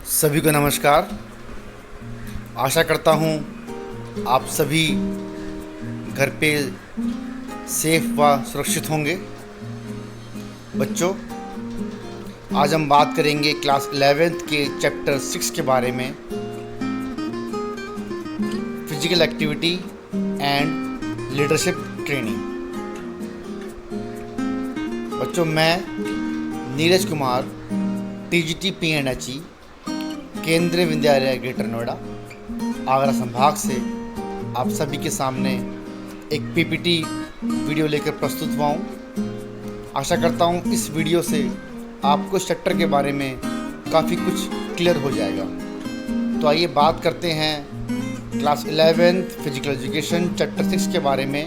सभी को नमस्कार। आशा करता हूँ आप सभी घर पे सेफ व सुरक्षित होंगे। बच्चों, आज हम बात करेंगे क्लास 11th के चैप्टर 6 के बारे में, physical activity and leadership training. बच्चों, मैं नीरज कुमार TGT PNHE केंद्रीय विद्यालय ग्रेटर नोएडा आगरा संभाग से आप सभी के सामने एक PPT वीडियो लेकर प्रस्तुत हुआ हूँ। आशा करता हूँ इस वीडियो से आपको इस चैप्टर के बारे में काफ़ी कुछ क्लियर हो जाएगा। तो आइए बात करते हैं class 11th physical education chapter 6 के बारे में,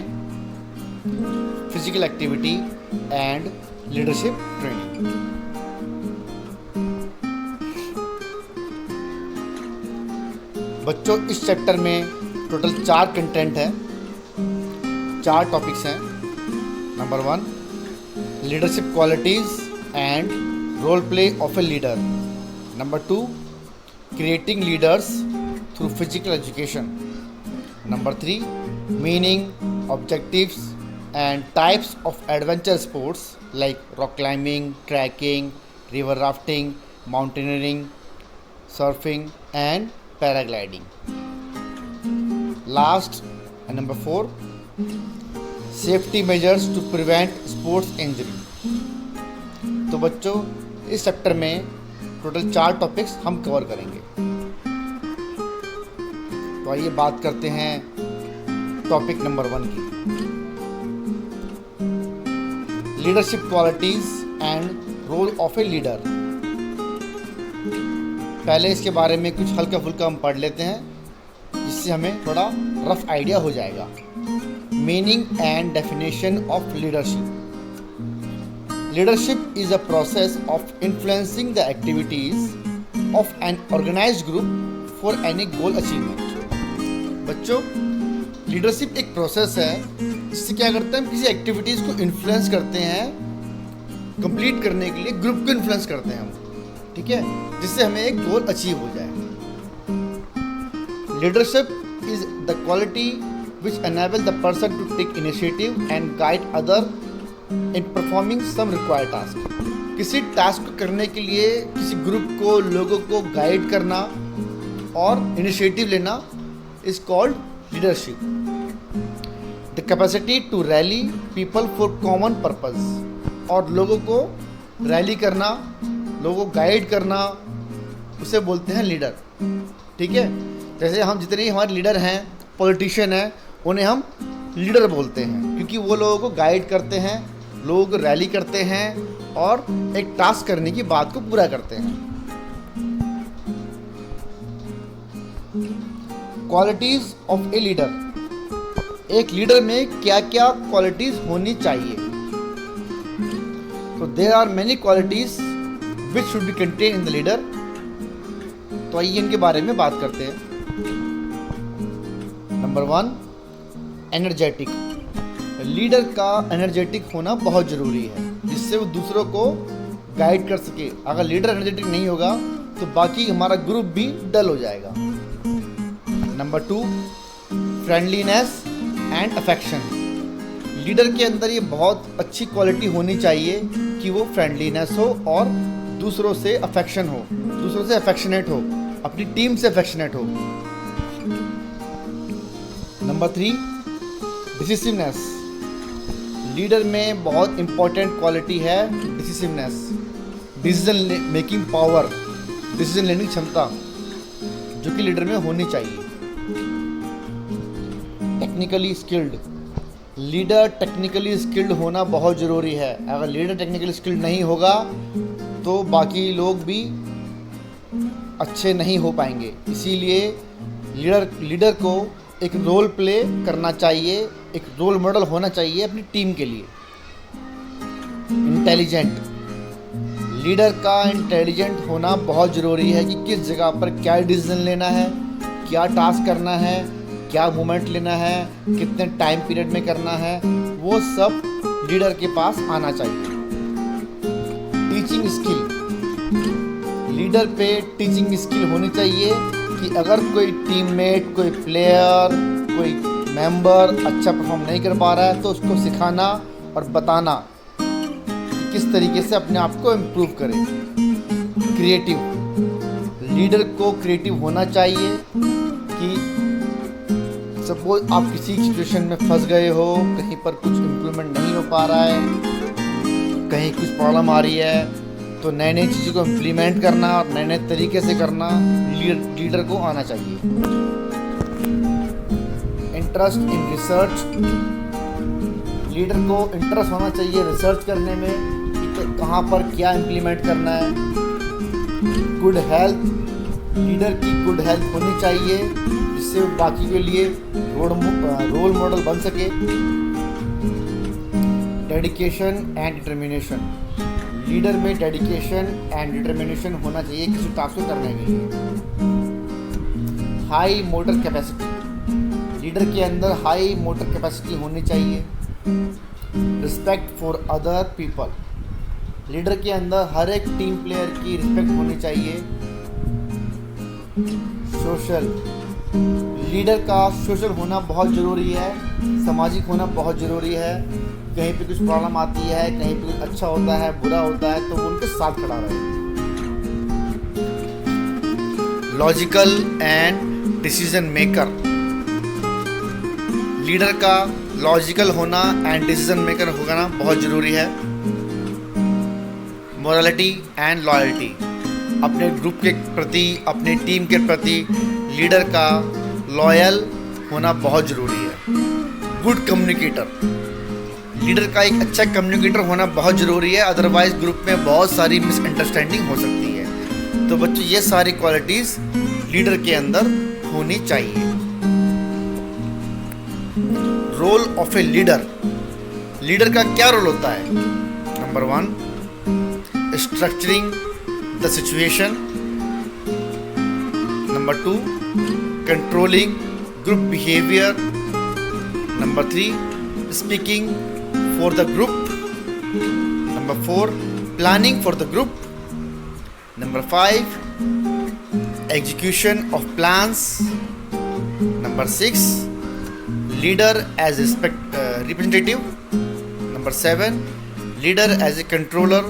physical activity and leadership training. बच्चों, इस चैप्टर में टोटल 4 कंटेंट है, 4 टॉपिक्स हैं। Number 1, leadership qualities and role play of a leader. Number 2, creating leaders through physical education. Number 3, meaning, objectives and types of adventure sports like rock climbing, trekking, river rafting, mountaineering, surfing and paragliding. Last and number 4, safety measures to prevent sports injury. तो बच्चों, इस chapter में total 4 topics हम cover करेंगे। तो आइए बात करते हैं टॉपिक नंबर 1 की, leadership qualities and role of a leader. पहले इसके बारे में कुछ हल्का फुल्का हम पढ़ लेते हैं, जिससे हमें थोड़ा रफ आइडिया हो जाएगा। Meaning and definition of leadership. Leadership is a process of influencing the activities of an organised group for any goal achievement. बच्चों, लीडरशिप एक प्रोसेस है जिससे क्या करते हैं, हम किसी एक्टिविटीज़ को इन्फ्लुएंस करते हैं, कंप्लीट करने के लिए ग्रुप को इन्फ्लुएंस करते हैं हम, ठीक है, जिससे हमें एक गोल अचीव हो जाए। Leadership is the quality which enable the person to take initiative and guide other in performing some required task. किसी टास्क को करने के लिए किसी ग्रुप को, लोगों को गाइड करना और इनिशिएटिव लेना is called leadership. The capacity to rally people for common purpose. और लोगों को रैली करना, लोगों को गाइड करना, उसे बोलते हैं लीडर, ठीक है। जैसे हम जितने ही हमारे लीडर हैं, पॉलिटिशियन हैं, उन्हें हम लीडर बोलते हैं, क्योंकि वो लोगों को गाइड करते हैं, लोगों को रैली करते हैं और एक टास्क करने की बात को पूरा करते हैं। Qualities of a leader. एक लीडर में क्या क्या क्वालिटीज होनी चाहिए? तो there are many qualities which should be content in the leader. तो आइए इनके बारे में बात करते हैं। Number 1, energetic. लीडर का एनर्जेटिक होना बहुत ज़रूरी है, जिससे वो दूसरों को गाइड कर सके। अगर लीडर एनर्जेटिक नहीं होगा तो बाकी हमारा ग्रुप भी डल हो जाएगा। Number 2, friendliness and affection. Leader के अंदर ये बहुत अच्छी क्वालिटी होनी चाहिए कि वो फ्रेंडलीनेस हो और दूसरों से अफेक्शन हो, दूसरों से अफेक्शनेट हो, अपनी टीम से अफेक्शनेट हो। Number 3, decisiveness. लीडर में बहुत इंपॉर्टेंट क्वालिटी है decisiveness, decision making power, decision लेने की क्षमता, जो कि लीडर में होनी चाहिए। Technically skilled. Leader technically skilled होना बहुत ज़रूरी है। अगर लीडर टेक्निकली स्किल्ड नहीं होगा तो बाकी लोग भी अच्छे नहीं हो पाएंगे। इसीलिए लीडर को एक रोल प्ले करना चाहिए, एक रोल मॉडल होना चाहिए अपनी टीम के लिए। इंटेलिजेंट। लीडर का इंटेलिजेंट होना बहुत ज़रूरी है कि किस जगह पर क्या डिसीजन लेना है, क्या टास्क करना है, क्या मूवमेंट लेना है, कितने टाइम पीरियड में करना है, वो सब लीडर के पास आना चाहिए। Teaching skill. लीडर पे टीचिंग स्किल होनी चाहिए कि अगर कोई टीममेट, कोई प्लेयर, कोई मेंबर अच्छा परफॉर्म नहीं कर पा रहा है तो उसको सिखाना और बताना कि किस तरीके से अपने आप को इम्प्रूव करें। क्रिएटिव लीडर को क्रिएटिव होना चाहिए कि सपोज आप किसी सिचुएशन में फंस गए हो, कहीं पर कुछ इम्प्रूवमेंट नहीं हो पा रहा है, कहीं कुछ प्रॉब्लम आ रही है, तो नए नई चीज़ों को इम्प्लीमेंट करना और नए नए तरीके से करना लीडर को आना चाहिए। इंटरेस्ट इन रिसर्च, लीडर को इंटरेस्ट होना चाहिए रिसर्च करने में कि कहाँ पर क्या इम्प्लीमेंट करना है। गुड हेल्थ, लीडर की गुड हेल्थ होनी चाहिए जिससे वो बाकी के लिए रोल मॉडल बन सके। डेडिकेशन एंड डिटर्मिनेशन, लीडर में डेडिकेशन एंड डिटर्मिनेशन होना चाहिए किसी टास्क को करने के लिए। हाई मोटर कैपेसिटी, लीडर के अंदर हाई मोटर कैपेसिटी होनी चाहिए। Respect for other people, leader के अंदर हर एक टीम प्लेयर की रिस्पेक्ट होनी चाहिए। सोशल, लीडर का सोशल होना बहुत ज़रूरी है, सामाजिक होना बहुत ज़रूरी है। कहीं पे कुछ प्रॉब्लम आती है, कहीं पे कुछ अच्छा होता है, बुरा होता है, तो वो उनके साथ खड़ा रहे। Logical and decision maker, leader का लॉजिकल होना एंड डिसीजन मेकर होना बहुत ज़रूरी है। मोरालिटी एंड लॉयल्टी, अपने ग्रुप के प्रति, अपने टीम के प्रति लीडर का लॉयल होना बहुत ज़रूरी है। गुड कम्युनिकेटर, लीडर का एक अच्छा कम्युनिकेटर होना बहुत ज़रूरी है, अदरवाइज ग्रुप में बहुत सारी मिसअंडरस्टैंडिंग हो सकती है। तो बच्चों ये सारी क्वालिटीज़ लीडर के अंदर होनी चाहिए। Role of a leader, leader का क्या रोल होता है? Number 1, structuring the situation. Number 2, controlling group behaviour. Number 3, speaking for the group. Number 4, planning for the group. Number 5, execution of plans. Number 6, leader as a representative. Number 7, leader as a controller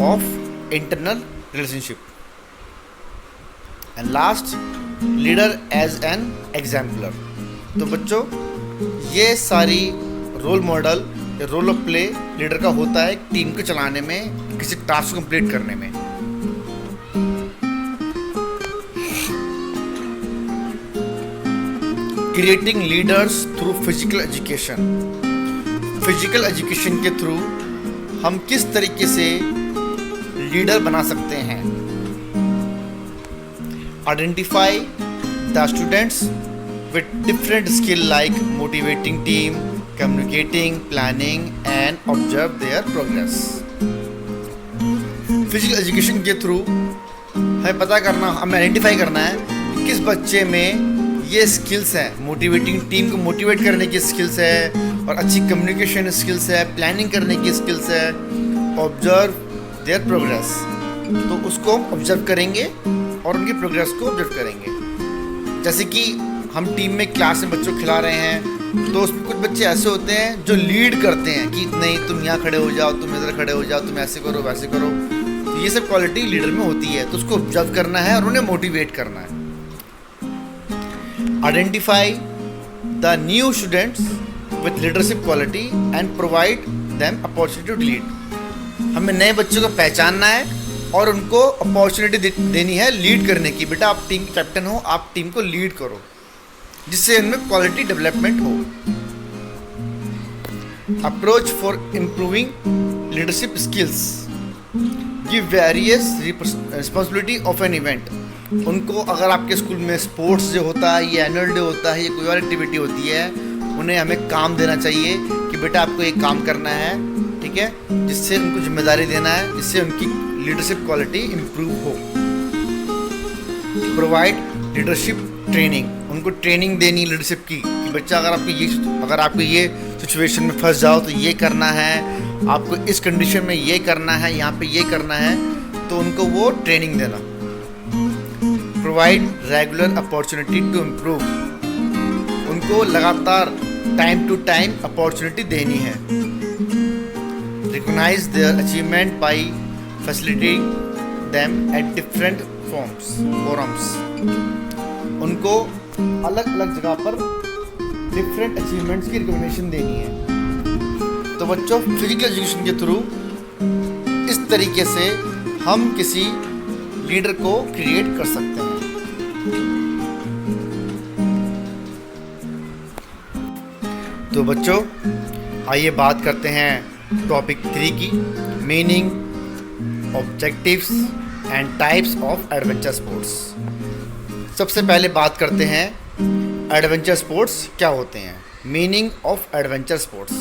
of internal relationship. And last, leader as an exemplar. तो बच्चों ये सारी role model, role of play leader का होता है team को चलाने में, किसी टास्क को कंप्लीट करने में। Creating leaders through physical education, physical education के थ्रू हम किस तरीके से लीडर बना सकते हैं। Identify the students with different skill like motivating team, communicating, planning and observe their progress. Physical education के थ्रू हमें पता करना, हमें आइडेंटिफाई करना है कि किस बच्चे में ये स्किल्स हैं, मोटिवेटिंग टीम को मोटिवेट करने की स्किल्स है, और अच्छी कम्युनिकेशन स्किल्स है, प्लानिंग करने की स्किल्स है। ऑब्जर्व देयर प्रोग्रेस, तो उसको हम ऑब्जर्व करेंगे और उनकी प्रोग्रेस को ऑब्जर्व करेंगे। जैसे कि हम टीम में क्लास में बच्चों को खिला रहे हैं, तो उसमें कुछ बच्चे ऐसे होते हैं जो लीड करते हैं कि नहीं तुम यहाँ खड़े हो जाओ, तुम इधर खड़े हो जाओ, तुम ऐसे करो वैसे करो। तो ये सब क्वालिटी लीडर में होती है, तो उसको ऑब्जर्व करना है और उन्हें मोटिवेट करना है। Identify the new students with leadership quality and provide them opportunity to lead. हमें नए बच्चों को पहचानना है और उनको अपॉर्चुनिटी देनी है लीड करने की। बेटा आप टीम कैप्टन हो, आप टीम को लीड करो, जिससे इनमें क्वालिटी डेवलपमेंट हो। Approach for improving leadership skills, give various responsibility of an event. उनको अगर आपके स्कूल में स्पोर्ट्स डे होता है, या एनुअल डे होता है, या कोई और एक्टिविटी होती है, उन्हें हमें काम देना चाहिए कि बेटा आपको ये काम करना है, ठीक है, जिससे उनको जिम्मेदारी देना है, जिससे उनकी लीडरशिप क्वालिटी इम्प्रूव हो। प्रोवाइड लीडरशिप ट्रेनिंग, उनको ट्रेनिंग देनी लीडरशिप की कि बच्चा अगर आपको ये सिचुएशन में फंस जाओ तो ये करना है, आपको इस कंडीशन में ये करना है, यहाँ पे ये करना है, तो उनको वो ट्रेनिंग देना। Provide regular opportunity to improve, उनको लगातार टाइम टू टाइम अपॉर्चुनिटी देनी है। Recognise their achievement by facilitating them at different forums, उनको अलग अलग जगह पर डिफरेंट अचीवमेंट्स की रिकॉग्निशन देनी है। तो बच्चों, फिजिकल एजुकेशन के थ्रू इस तरीके से हम किसी लीडर को क्रिएट कर सकते हैं। तो बच्चों, आइए बात करते हैं टॉपिक 3 की, meaning, objectives and types of adventure sports. सबसे पहले बात करते हैं एडवेंचर स्पोर्ट्स क्या होते हैं। Meaning of adventure sports.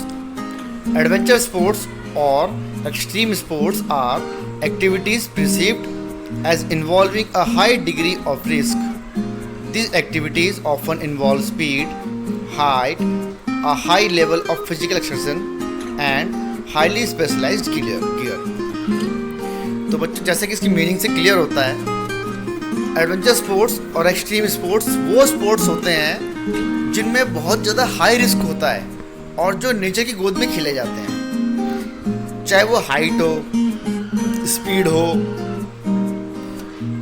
Adventure sports और extreme sports are activities perceived as involving a high degree of risk. These activities often involve speed, height, a high level of physical exertion and highly specialized gear. तो बच्चों, जैसे कि इसकी meaning से clear होता है, adventure sports और extreme sports वो स्पोर्ट्स होते हैं जिनमें बहुत ज़्यादा हाई रिस्क होता है और जो नेचर की गोद में खेले जाते हैं, चाहे वो हाइट हो, स्पीड हो,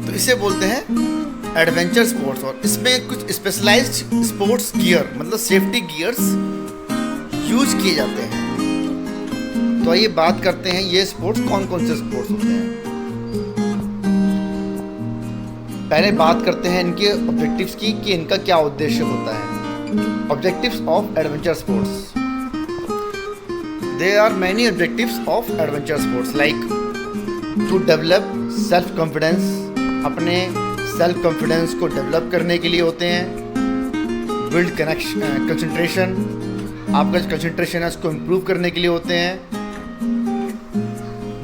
तो इसे बोलते हैं एडवेंचर स्पोर्ट्स। और इसमें कुछ स्पेशलाइज्ड स्पोर्ट्स गियर, मतलब सेफ्टी गियर्स यूज किए जाते हैं। तो आइए बात करते हैं ये स्पोर्ट्स कौन कौन से स्पोर्ट्स होते हैं। पहले बात करते हैं इनके ऑब्जेक्टिव्स की कि इनका क्या उद्देश्य होता है। Objectives of adventure sports. There are many objectives of adventure sports like to develop self confidence, अपने सेल्फ कॉन्फिडेंस को डेवलप करने के लिए होते हैं। बिल्ड कंसंट्रेशन, आपका जो कंसंट्रेशन है उसको इम्प्रूव करने के लिए होते हैं।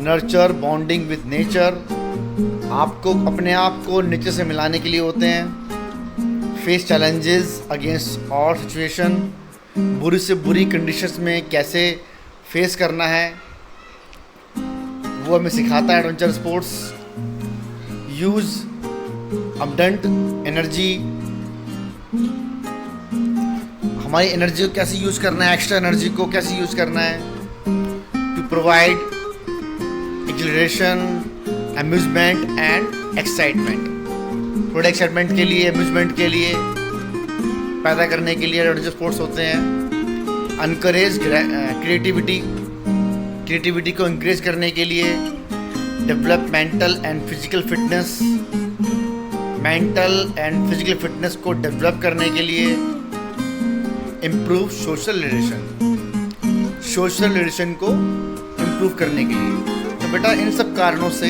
नर्चर बॉन्डिंग विद नेचर, आपको अपने आप को नेचर से मिलाने के लिए होते हैं। Face challenges against all situation, बुरी से बुरी कंडीशंस में कैसे फेस करना है वो हमें सिखाता है adventure sports. Use abundant energy, हमारी एनर्जी को कैसे यूज करना है, एक्स्ट्रा एनर्जी को कैसे यूज करना है। To provide acceleration, amusement and excitement, थोड़े एक्साइटमेंट के लिए, अम्यूजमेंट के लिए पैदा करने के लिए एडवेंचर स्पोर्ट्स होते हैं। अनकरेज क्रिएटिविटी को इंकरेज करने के लिए। Develop mental and physical fitness, mental and physical fitness को डेवलप करने के लिए। इम्प्रूव सोशल रिलेशन को इम्प्रूव करने के लिए। तो बेटा, इन सब कारणों से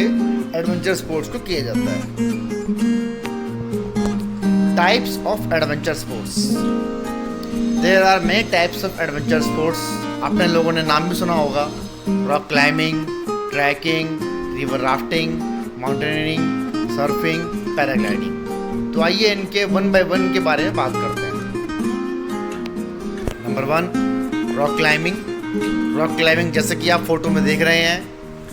एडवेंचर स्पोर्ट्स को किया जाता है। Types of adventure sports. There are many types of adventure sports. आपने लोगों ने नाम भी सुना होगा, rock climbing, trekking, river rafting, mountaineering, surfing, paragliding. तो आइए इनके 1 बाय 1 के बारे में बात करते हैं। Number 1, rock climbing. Rock climbing, जैसे कि आप फोटो में देख रहे हैं,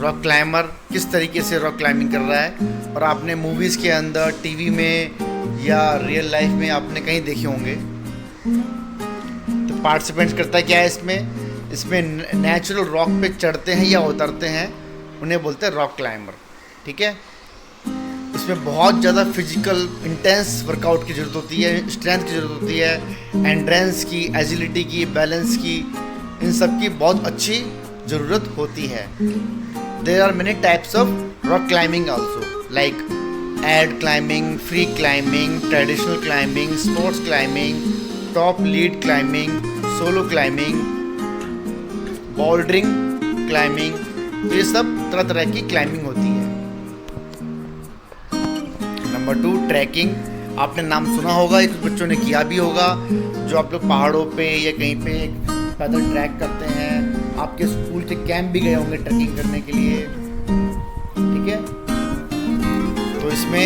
रॉक क्लाइंबर किस तरीके से रॉक क्लाइंबिंग कर रहा है, और आपने मूवीज़ के अंदर, टीवी में या रियल लाइफ में आपने कहीं देखे होंगे। तो पार्टिसिपेंट्स करता है क्या है इसमें नेचुरल रॉक पे चढ़ते हैं या उतरते हैं, उन्हें बोलते हैं रॉक क्लाइंबर। ठीक है, इसमें बहुत ज़्यादा फिजिकल इंटेंस वर्कआउट की ज़रूरत होती है, स्ट्रेंथ की ज़रूरत होती है, एंड्रेंस की, एजिलिटी की, बैलेंस की, इन सब की बहुत अच्छी ज़रूरत होती है। There are many types of rock climbing also, like ad climbing, free climbing, traditional climbing, sports climbing, top lead climbing, solo climbing, bouldering climbing। ये सब तरह तरह की क्लाइंबिंग होती है। Number 2, trekking. आपने नाम सुना होगा, ये कुछ बच्चों ने किया भी होगा, जो आप लोग पहाड़ों पे या कहीं पे पैदल ट्रैक करते हैं। आपके स्कूल के कैंप भी गए होंगे ट्रैकिंग करने के लिए। ठीक है, तो इसमें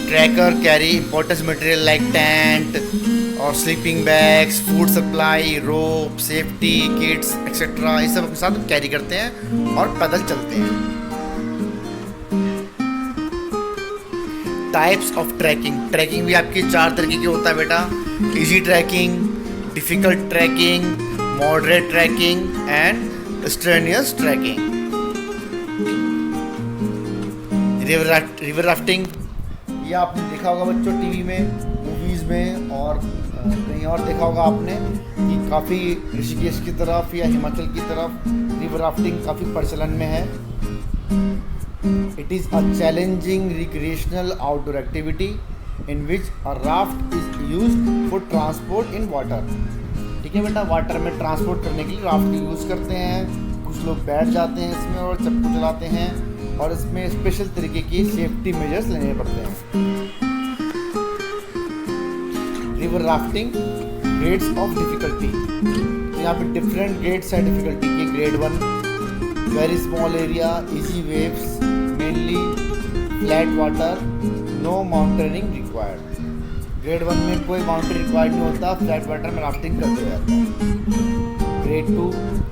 tracker carry important material like tent और स्लीपिंग बैग्स, फूड सप्लाई, रोप, सेफ्टी किट्स एक्सेट्रा, ये सब अपने साथ कैरी करते हैं और पैदल चलते हैं। टाइप्स ऑफ ट्रैकिंग भी आपकी 4 तरीके की होता है बेटा। Easy trekking, difficult trekking, moderate trekking and strenuous trekking. River rafting, ये आपने देखा होगा बच्चों टीवी में, मूवीज़ में, और कहीं और देखा होगा आपने कि काफ़ी ऋषिकेश की तरफ या हिमाचल की तरफ रिवर राफ्टिंग काफ़ी प्रचलन में है। It is a challenging recreational outdoor activity in which a raft is used for transport in water। ठीक है बेटा, वाटर में ट्रांसपोर्ट करने के लिए राफ्ट यूज़ करते हैं। कुछ लोग बैठ जाते हैं इसमें और चप्पू चलाते हैं, और इसमें स्पेशल तरीके की सेफ्टी मेजर्स लेने पड़ते हैं। River rafting grades of difficulty, तो यहाँ पे डिफरेंट ग्रेड्स है डिफ़िकल्टी के। Grade 1 very small area, easy waves, mainly flat water, no mountaineering required. Grade 1 में कोई माउंटेन रिक्वायर्ड नहीं होता, फ्लैट वाटर में राफ्टिंग करते रहते हैं। Grade 2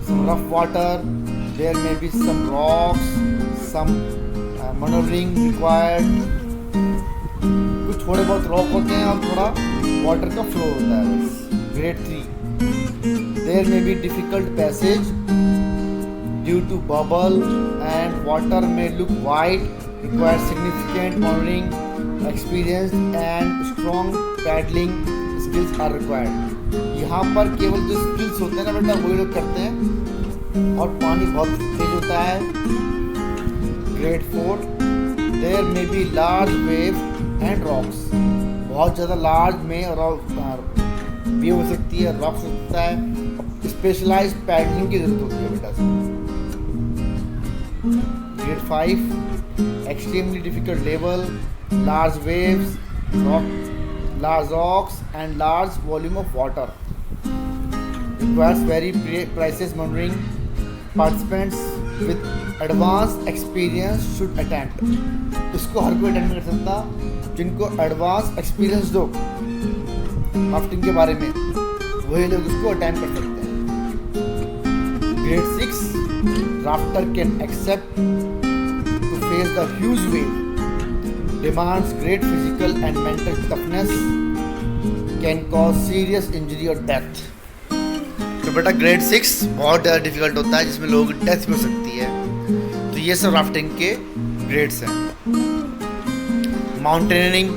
some rough water, there may be some rocks, some manoeuvring required. कुछ थोड़े बहुत रॉक होते हैं और थोड़ा वाटर का फ्लो होता है बस। Grade 3 there may be difficult passage due to bubble and water may look wide, require significant monitoring, experience and strong paddling skills are required। यहाँ पर केवल जो स्किल्स होते हैं ना बेटा वही लोग करते हैं, और पानी बहुत तेज होता है। Grade 4 there may be large wave and rocks, बहुत ज़्यादा लार्ज में और वेव हो सकती है, रॉक्स हो सकता है, स्पेशलाइज्ड पैडलिंग की जरूरत होती है बेटा। Grade 5 extremely difficult level, large waves, large rocks and large volume of water, requires very precise monitoring। Participants with advanced experience should attempt। इसको हर कोई अटेंड कर सकता, जिनको एडवांस एक्सपीरियंस दो राफ्टिंग के बारे में वही लोग इसको अटेंड कर सकते हैं। Grade 6 rafter can accept to face the huge wave, demands great physical and mental toughness, can cause serious injury or death। तो बेटा ग्रेड 6 बहुत ज़्यादा डिफिकल्ट होता है, जिसमें लोगों की डेथ भी हो सकती है। तो ये सब राफ्टिंग के ग्रेड्स हैं। माउंटेनियरिंग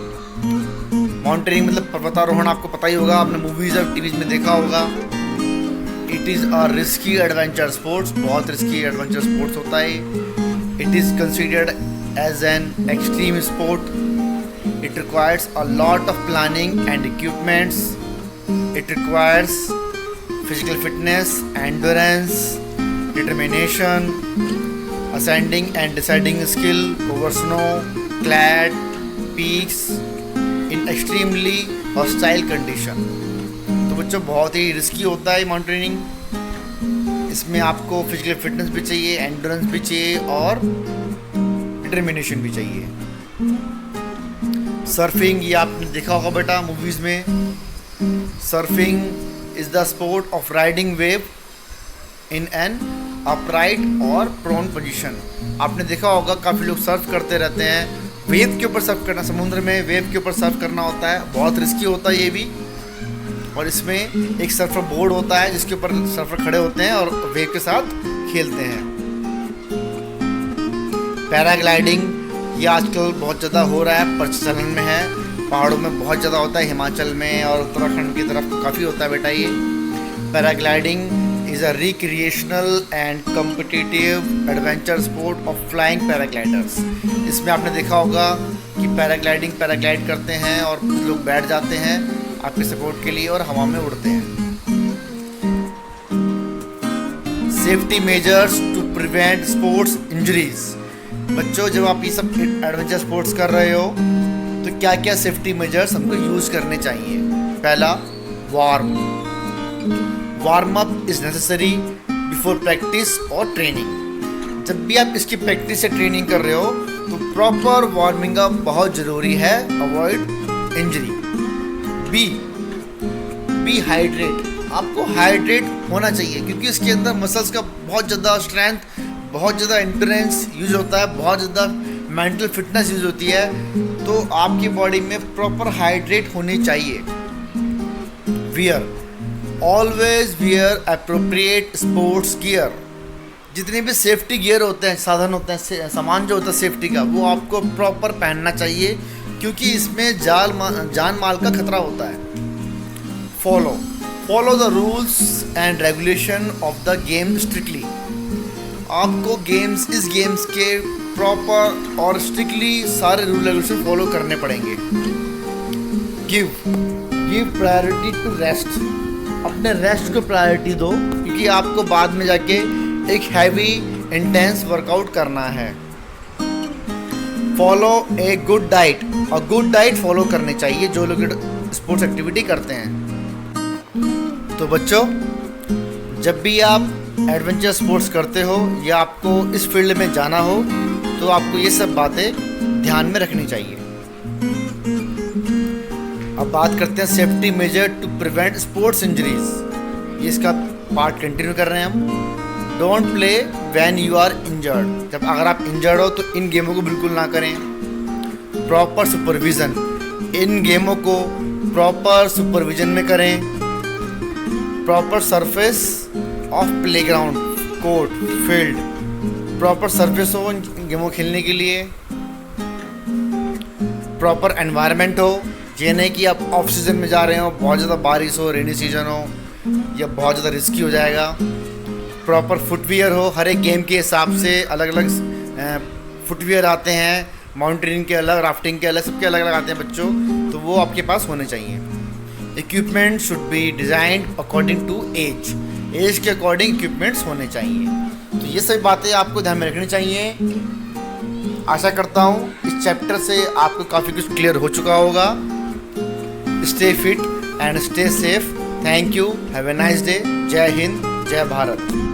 मतलब पर्वतारोहण, आपको पता ही होगा, आपने मूवीज़ और टीवीज़ में देखा होगा। It is a risky adventure sports, बहुत रिस्की एडवेंचर स्पोर्ट्स होता है। It is considered as an extreme sport. It requires a lot of planning and equipments. It requires physical fitness, endurance, determination, ascending and descending skill over snow clad peaks in extremely hostile condition. तो बच्चों बहुत ही risky होता है mountaineering. इसमें आपको physical fitness भी चाहिए, endurance भी चाहिए और डिटर्मिनेशन भी चाहिए। सर्फिंग, ये आपने देखा होगा बेटा मूवीज़ में। Surfing is the sport of riding wave in an upright और प्रोन पोजीशन। आपने देखा होगा काफ़ी लोग सर्फ करते रहते हैं। वेव के ऊपर सर्फ करना, समुद्र में वेव के ऊपर सर्फ करना होता है, बहुत रिस्की होता है ये भी। और इसमें एक सर्फर बोर्ड होता है जिसके ऊपर सर्फर खड़े होते हैं और वेव के साथ खेलते हैं। पैराग्लाइडिंग, ये आजकल बहुत ज़्यादा हो रहा है, प्रचलन में है, पहाड़ों में बहुत ज़्यादा होता है, हिमाचल में और उत्तराखंड की तरफ तो काफ़ी होता है बेटा ये। Paragliding is a recreational and competitive adventure sport of flying paragliders. इसमें आपने देखा होगा कि पैराग्लाइड करते हैं और कुछ लोग बैठ जाते हैं आपके सपोर्ट के लिए और हवा में उड़ते हैं। Safety measures to prevent sports injuries. बच्चों जब आप ये सब एडवेंचर स्पोर्ट्स कर रहे हो तो क्या क्या सेफ्टी मेजर्स हमको यूज़ करने चाहिए। पहला, warm up is necessary before practice और ट्रेनिंग। जब भी आप इसकी प्रैक्टिस से ट्रेनिंग कर रहे हो तो प्रॉपर वार्मिंग अप बहुत ज़रूरी है, अवॉइड इंजरी। बी हाइड्रेट, आपको हाइड्रेट होना चाहिए क्योंकि इसके अंदर मसल्स का बहुत ज़्यादा स्ट्रेंथ, बहुत ज़्यादा एंड्योरेंस यूज होता है, बहुत ज़्यादा मेंटल फिटनेस यूज होती है, तो आपकी बॉडी में प्रॉपर हाइड्रेट होनी चाहिए। Wear, always wear appropriate sports gear. जितने भी सेफ्टी गियर होते हैं, साधन होते हैं, सामान जो होता है सेफ्टी का, वो आपको प्रॉपर पहनना चाहिए, क्योंकि इसमें जान माल का खतरा होता है। Follow the rules and regulation of the game strictly. आपको इस गेम्स के प्रॉपर और स्ट्रिक्टली सारे रूल रेगुलेशन फॉलो करने पड़ेंगे। Give priority to rest. अपने रेस्ट को प्रायोरिटी दो, क्योंकि आपको बाद में जाके एक हैवी इंटेंस वर्कआउट करना है। फॉलो ए गुड डाइट, और गुड डाइट फॉलो करनी चाहिए जो लोग स्पोर्ट्स एक्टिविटी करते हैं। तो बच्चों, जब भी आप एडवेंचर स्पोर्ट्स करते हो या आपको इस फील्ड में जाना हो, तो आपको ये सब बातें ध्यान में रखनी चाहिए। अब बात करते हैं safety measure to prevent sports injuries. ये इसका पार्ट कंटिन्यू कर रहे हैं हम। Don't play when you are injured. जब अगर आप इंजर्ड हो तो इन गेमों को बिल्कुल ना करें। प्रॉपर सुपरविज़न, इन गेमों को प्रॉपर सुपरविज़न में करें। Proper surface of playground, court, field, proper surface हो इन गेमों खेलने के लिए। प्रॉपर एनवायरनमेंट हो, ये नहीं कि आप ऑफ सीजन में जा रहे हो, बहुत ज़्यादा बारिश हो, रेनी सीजन हो, या बहुत ज़्यादा रिस्की हो जाएगा। प्रॉपर फुटवियर हो, हर एक गेम के हिसाब से अलग अलग फुटवियर आते हैं, माउंटेनिंग के अलग, राफ्टिंग के अलग, सबके अलग अलग आते हैं बच्चों, तो वो आपके पास होने चाहिए। Equipment should be designed according to age के अकॉर्डिंग इक्विपमेंट्स होने चाहिए। तो ये सभी बातें आपको ध्यान में रखनी चाहिए। आशा करता हूँ इस चैप्टर से आपको काफ़ी कुछ क्लियर हो चुका होगा। Stay fit and stay safe. Thank you. Have a nice day. जय हिंद, जय भारत।